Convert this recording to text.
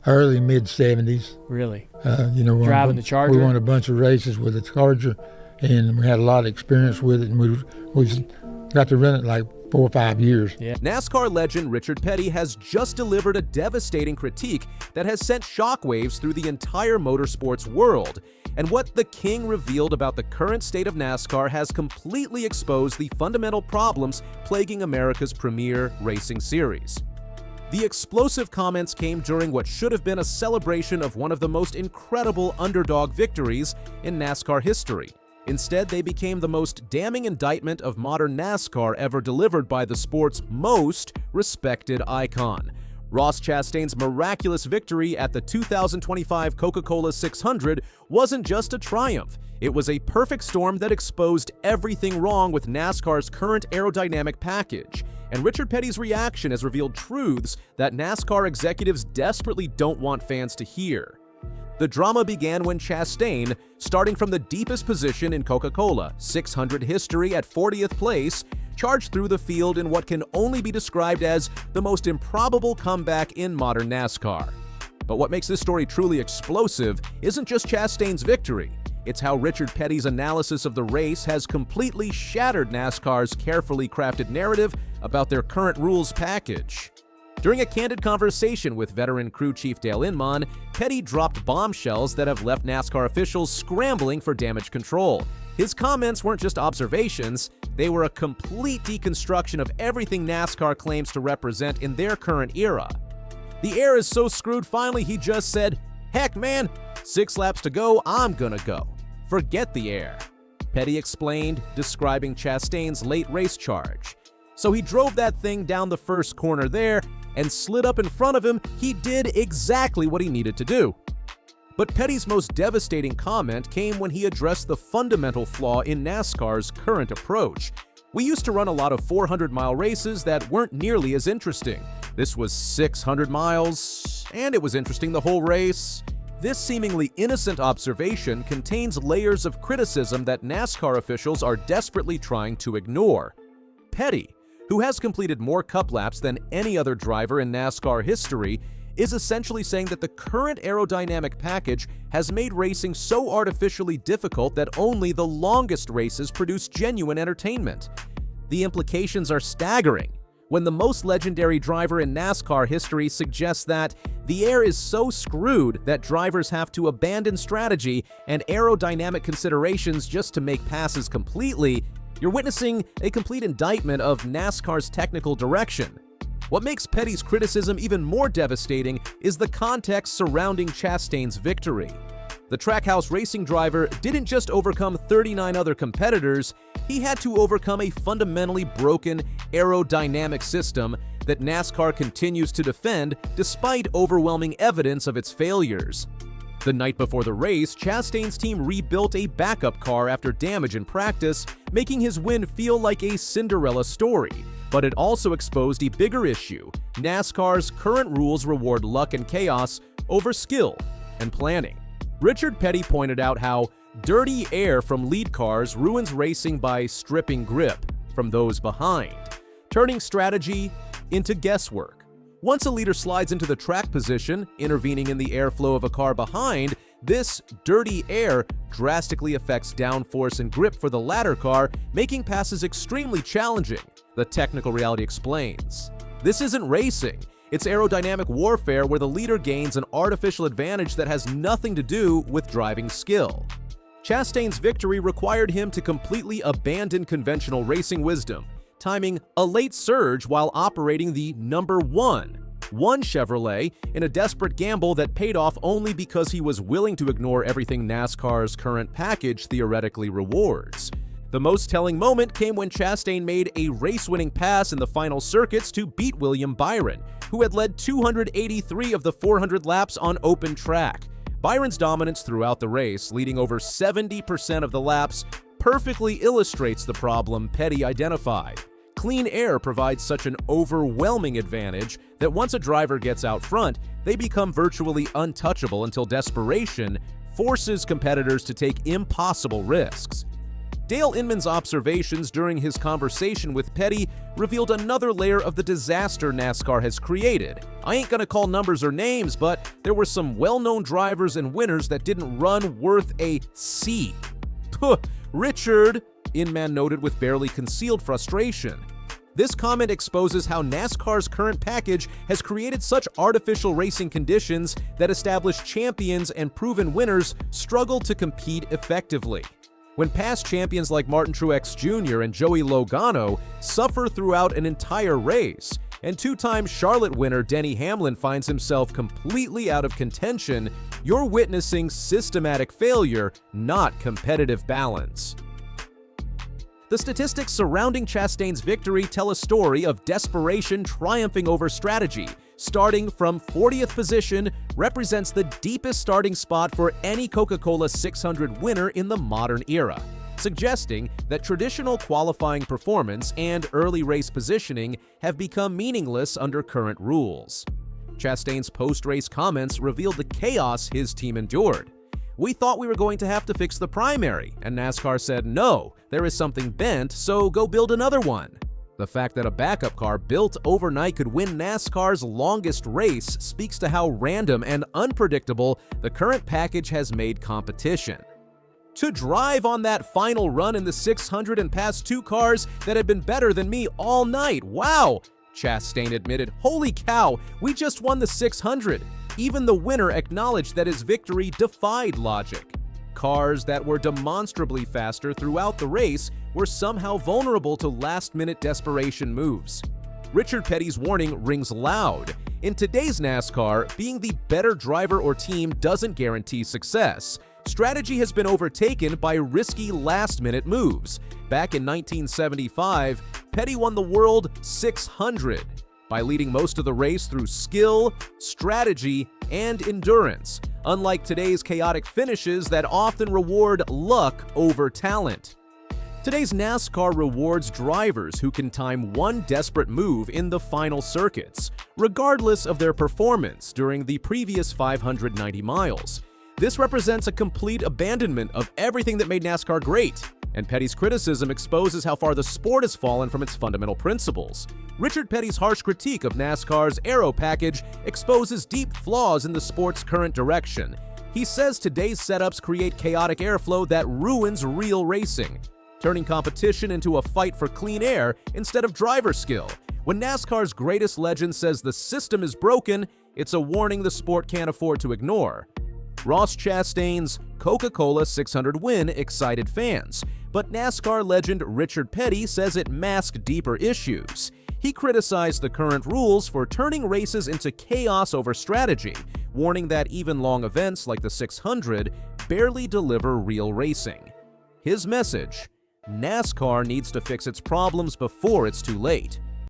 early mid-'70s. Really? Driving the Charger? We won a bunch of races with the Charger, and we had a lot of experience with it, and we got to run it like 4 or 5 years. Yeah. NASCAR legend Richard Petty has just delivered a devastating critique that has sent shockwaves through the entire motorsports world. And what the King revealed about the current state of NASCAR has completely exposed the fundamental problems plaguing America's premier racing series. The explosive comments came during what should have been a celebration of one of the most incredible underdog victories in NASCAR history. Instead, they became the most damning indictment of modern NASCAR ever delivered by the sport's most respected icon. Ross Chastain's miraculous victory at the 2025 Coca-Cola 600 wasn't just a triumph. It was a perfect storm that exposed everything wrong with NASCAR's current aerodynamic package. And Richard Petty's reaction has revealed truths that NASCAR executives desperately don't want fans to hear. The drama began when Chastain, starting from the deepest position in Coca-Cola 600 history at 40th place, charged through the field in what can only be described as the most improbable comeback in modern NASCAR. But what makes this story truly explosive isn't just Chastain's victory. It's how Richard Petty's analysis of the race has completely shattered NASCAR's carefully crafted narrative about their current rules package. During a candid conversation with veteran crew chief Dale Inman, Petty dropped bombshells that have left NASCAR officials scrambling for damage control. His comments weren't just observations, they were a complete deconstruction of everything NASCAR claims to represent in their current era. The air is so screwed, finally he just said, "Heck man, 6 laps to go, I'm gonna go. Forget the air." Petty explained, describing Chastain's late race charge. So he drove that thing down the first corner there and slid up in front of him. He did exactly what he needed to do. But Petty's most devastating comment came when he addressed the fundamental flaw in NASCAR's current approach. We used to run a lot of 400-mile races that weren't nearly as interesting. This was 600 miles, and it was interesting the whole race. This seemingly innocent observation contains layers of criticism that NASCAR officials are desperately trying to ignore. Petty, who has completed more cup laps than any other driver in NASCAR history, is essentially saying that the current aerodynamic package has made racing so artificially difficult that only the longest races produce genuine entertainment. The implications are staggering when the most legendary driver in NASCAR history suggests that the air is so screwed that drivers have to abandon strategy and aerodynamic considerations just to make passes completely. You're witnessing a complete indictment of NASCAR's technical direction. What makes Petty's criticism even more devastating is the context surrounding Chastain's victory. The Trackhouse racing driver didn't just overcome 39 other competitors, he had to overcome a fundamentally broken aerodynamic system that NASCAR continues to defend despite overwhelming evidence of its failures. The night before the race, Chastain's team rebuilt a backup car after damage in practice, making his win feel like a Cinderella story. But it also exposed a bigger issue. NASCAR's current rules reward luck and chaos over skill and planning. Richard Petty pointed out how dirty air from lead cars ruins racing by stripping grip from those behind, turning strategy into guesswork. Once a leader slides into the track position, intervening in the airflow of a car behind, this dirty air drastically affects downforce and grip for the latter car, making passes extremely challenging, the technical reality explains. This isn't racing, it's aerodynamic warfare where the leader gains an artificial advantage that has nothing to do with driving skill. Chastain's victory required him to completely abandon conventional racing wisdom, timing a late surge while operating the number one Chevrolet in a desperate gamble that paid off only because he was willing to ignore everything NASCAR's current package theoretically rewards. The most telling moment came when Chastain made a race-winning pass in the final circuits to beat William Byron, who had led 283 of the 400 laps on open track. Byron's dominance throughout the race, leading over 70% of the laps, perfectly illustrates the problem Petty identified. Clean air provides such an overwhelming advantage that once a driver gets out front, they become virtually untouchable until desperation forces competitors to take impossible risks. Dale Inman's observations during his conversation with Petty revealed another layer of the disaster NASCAR has created. I ain't gonna call numbers or names, but there were some well-known drivers and winners that didn't run worth a C. Puh, Richard, Inman noted with barely concealed frustration. This comment exposes how NASCAR's current package has created such artificial racing conditions that established champions and proven winners struggle to compete effectively. When past champions like Martin Truex Jr. and Joey Logano suffer throughout an entire race, and two-time Charlotte winner Denny Hamlin finds himself completely out of contention, you're witnessing systematic failure, not competitive balance. The statistics surrounding Chastain's victory tell a story of desperation triumphing over strategy. Starting from 40th position represents the deepest starting spot for any Coca-Cola 600 winner in the modern era, suggesting that traditional qualifying performance and early race positioning have become meaningless under current rules. Chastain's post-race comments revealed the chaos his team endured. "We thought we were going to have to fix the primary, and NASCAR said, no, there is something bent, so go build another one." The fact that a backup car built overnight could win NASCAR's longest race speaks to how random and unpredictable the current package has made competition. To drive on that final run in the 600 and pass two cars that had been better than me all night, wow! Chastain admitted, "Holy cow, we just won the 600. Even the winner acknowledged that his victory defied logic. Cars that were demonstrably faster throughout the race were somehow vulnerable to last-minute desperation moves. Richard Petty's warning rings loud. In today's NASCAR, being the better driver or team doesn't guarantee success. Strategy has been overtaken by risky last-minute moves. Back in 1975, Petty won the World 600 by leading most of the race through skill, strategy, and endurance, unlike today's chaotic finishes that often reward luck over talent. Today's NASCAR rewards drivers who can time one desperate move in the final circuits, regardless of their performance during the previous 590 miles. This represents a complete abandonment of everything that made NASCAR great, and Petty's criticism exposes how far the sport has fallen from its fundamental principles. Richard Petty's harsh critique of NASCAR's aero package exposes deep flaws in the sport's current direction. He says today's setups create chaotic airflow that ruins real racing, turning competition into a fight for clean air instead of driver skill. When NASCAR's greatest legend says the system is broken, it's a warning the sport can't afford to ignore. Ross Chastain's Coca-Cola 600 win excited fans, but NASCAR legend Richard Petty says it masked deeper issues. He criticized the current rules for turning races into chaos over strategy, warning that even long events like the 600 barely deliver real racing. His message: NASCAR needs to fix its problems before it's too late.